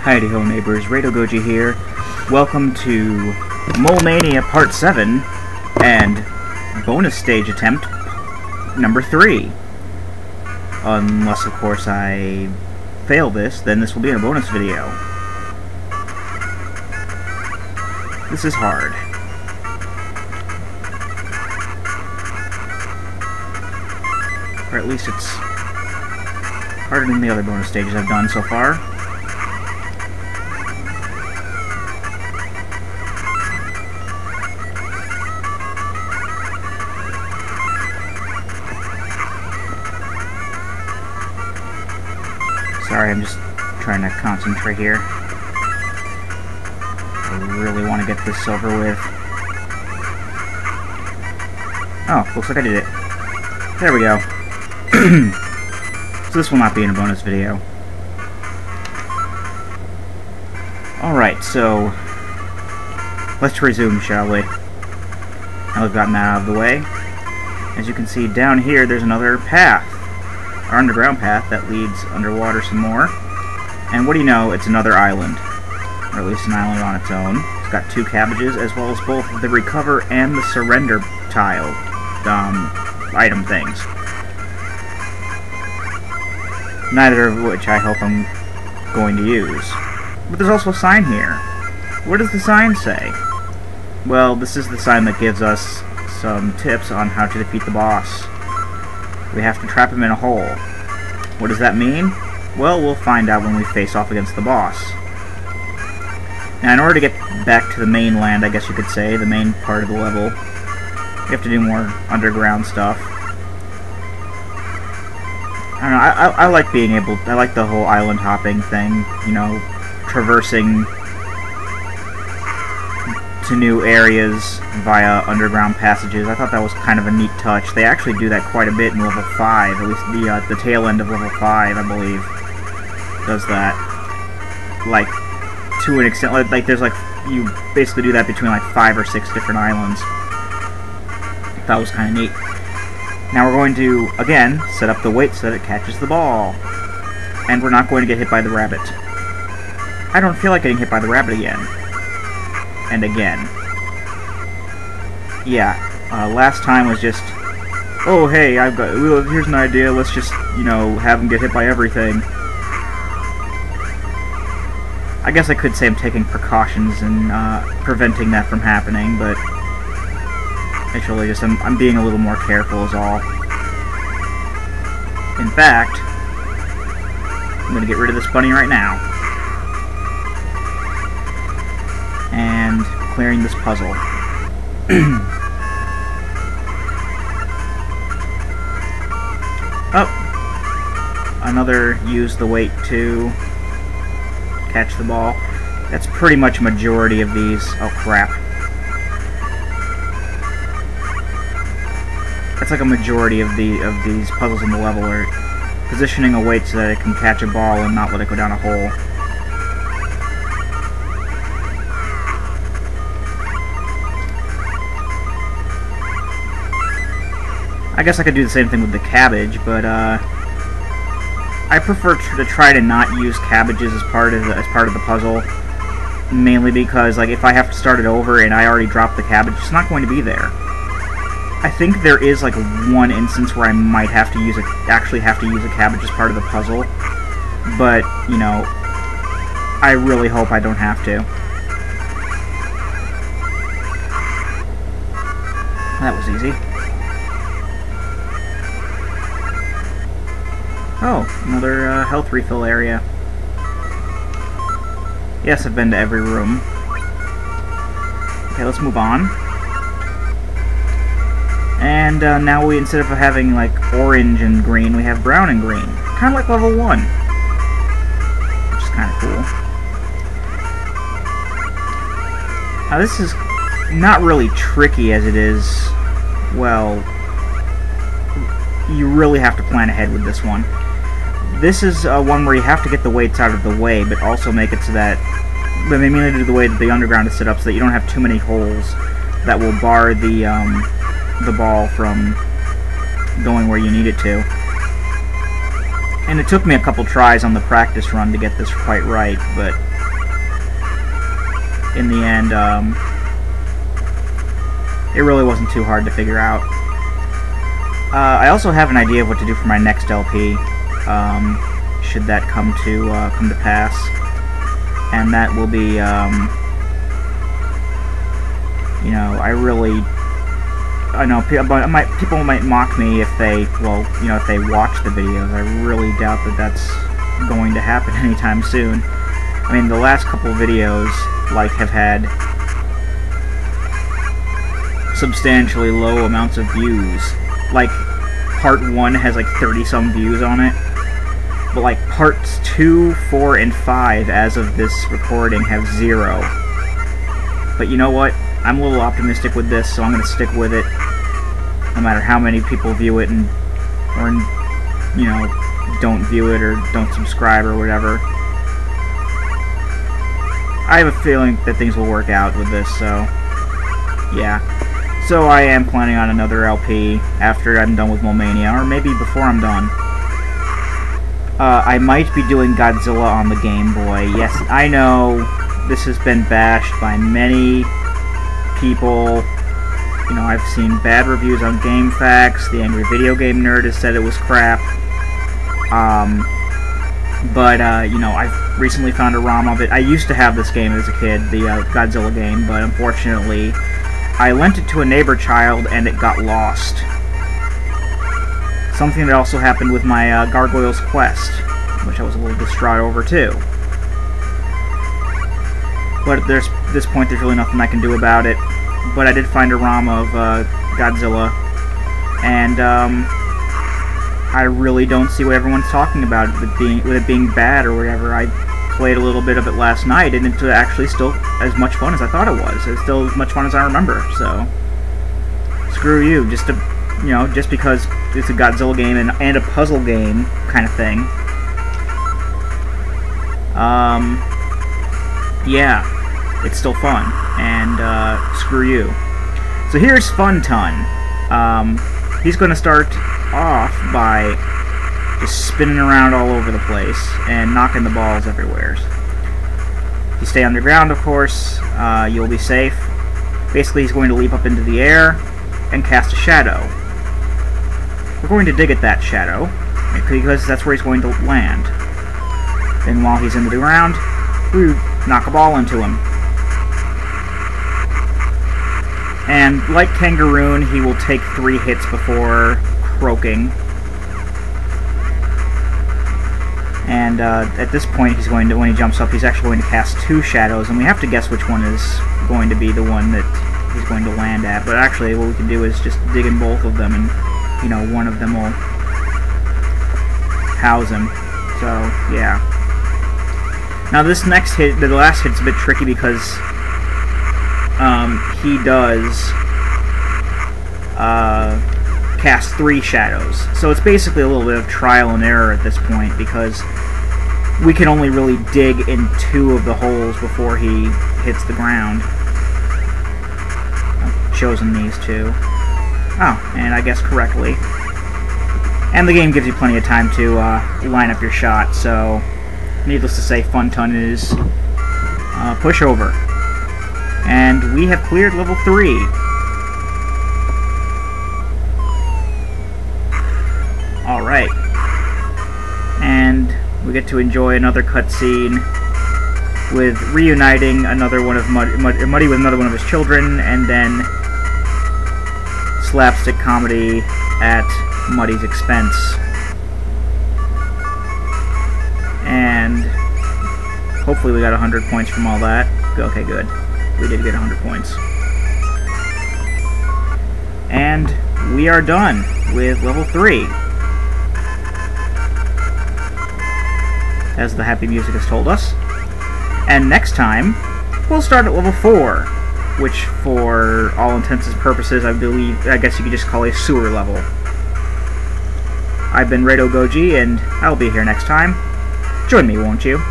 Howdy ho neighbors, Radio Goji here. Welcome to Mania Part 7 and bonus stage attempt number 3. Unless of course I fail this, then this will be in a bonus video. This is hard. Or at least it's harder than the other bonus stages I've done so far. Sorry, I'm just trying to concentrate here. I really want to get this over with. Oh, looks like I did it. There we go. So this will not be in a bonus video. Alright, so let's resume, shall we? Now we've gotten that out of the way. As you can see down here, there's another path. Our underground path that leads underwater some more. And what do you know, it's another island. Or at least an island on its own. It's got 2 cabbages, as well as both the recover and the surrender tile item things. Neither of which I hope I'm going to use. But there's also a sign here. What does the sign say? Well, this is the sign that gives us some tips on how to defeat the boss. We have to trap him in a hole. What does that mean? Well, we'll find out when we face off against the boss. Now, in order to get back to the mainland, I guess you could say, the main part of the level, you have to do more underground stuff. I don't know, I like being able, I like the whole island hopping thing, you know, traversing to new areas via underground passages. I thought that was kind of a neat touch. They actually do that quite a bit in level 5, at least the tail end of level 5, I believe, does that. Like, to an extent, like there's like, you basically do that between like 5 or 6 different islands. That was kind of neat. Now we're going to, again, set up the weight so that it catches the ball. And we're not going to get hit by the rabbit. I don't feel like getting hit by the rabbit again. And again. Yeah, last time was just, oh hey, here's an idea, let's just, you know, have him get hit by everything. I guess I could say I'm taking precautions and preventing that from happening, but actually just I'm being a little more careful is all. In fact, I'm going to get rid of this bunny right now. And clearing this puzzle. Oh! Another use the weight to catch the ball. That's pretty much a majority of these. Oh crap. That's like a majority of these puzzles in the level are positioning a weight so that it can catch a ball and not let it go down a hole. I guess I could do the same thing with the cabbage, but I prefer to try to not use cabbages as part of the puzzle, mainly because like if I have to start it over and I already dropped the cabbage, it's not going to be there. I think there is like one instance where I might have to use actually have to use a cabbage as part of the puzzle, but you know, I really hope I don't have to. That was easy. Oh, another health refill area. Yes, I've been to every room. Okay, let's move on. And now we, instead of having like orange and green, we have brown and green. Kind of like level 1. Which is kind of cool. Now this is not really tricky as it is, well, you really have to plan ahead with this one. This is one where you have to get the weights out of the way, but also make it so that, but they mainly do the way that the underground is set up so that you don't have too many holes that will bar the ball from going where you need it to. And it took me a couple tries on the practice run to get this quite right, but in the end, it really wasn't too hard to figure out. I also have an idea of what to do for my next LP, should that come to pass, and that will be, you know, I know people might mock me if they, well, you know, if they watch the videos. I really doubt that that's going to happen anytime soon. I mean, the last couple videos, like, have had substantially low amounts of views. Like, part 1 has like 30-some views on it, but like parts 2, 4, and 5 as of this recording have 0. But you know what? I'm a little optimistic with this, so I'm going to stick with it, no matter how many people view it or you know, don't view it or don't subscribe or whatever. I have a feeling that things will work out with this, so yeah. So I am planning on another LP after I'm done with Mania, or maybe before I'm done. I might be doing Godzilla on the Game Boy. Yes, I know this has been bashed by many people. You know, I've seen bad reviews on GameFAQs. The Angry Video Game Nerd has said it was crap. You know, I've recently found a ROM of it. I used to have this game as a kid, the Godzilla game, but unfortunately I lent it to a neighbor child and it got lost. Something that also happened with my Gargoyle's Quest, which I was a little distraught over too. But at this point there's really nothing I can do about it. But I did find a ROM of Godzilla, and I really don't see what everyone's talking about with it being bad or whatever. I played a little bit of it last night, and it's actually still as much fun as I thought it was. It's still as much fun as I remember. So screw you, just because it's a Godzilla game and a puzzle game kind of thing. Yeah, it's still fun, and screw you. So here's Fun Ton. He's going to start off by just spinning around all over the place and knocking the balls everywhere. If you stay underground, of course, you'll be safe. Basically, he's going to leap up into the air and cast a shadow. We're going to dig at that shadow, because that's where he's going to land. Then while he's in the ground, we knock a ball into him. And like Kangaroon, he will take 3 hits before croaking. And at this point, when he jumps up, he's actually going to cast 2 shadows, and we have to guess which one is going to be the one that he's going to land at. But actually, what we can do is just dig in both of them, and you know, one of them will house him. So yeah. Now this next hit, the last hit's a bit tricky because he does cast 3 shadows. So it's basically a little bit of trial and error at this point, because we can only really dig in 2 of the holes before he hits the ground. I've chosen these 2. Oh, and I guess correctly. And the game gives you plenty of time to line up your shot, so needless to say, Fun Ton is pushover. And we have cleared level 3. Alright. And we get to enjoy another cutscene with reuniting another one of Muddy with another one of his children, and then slapstick comedy at Muddy's expense. And hopefully we got 100 points from all that. Okay, good. We did get 100 points. And we are done with level 3. As the happy music has told us. And next time, we'll start at level 4, which for all intents and purposes, I guess you could just call a sewer level. I've been Rado Goji, and I'll be here next time. Join me, won't you?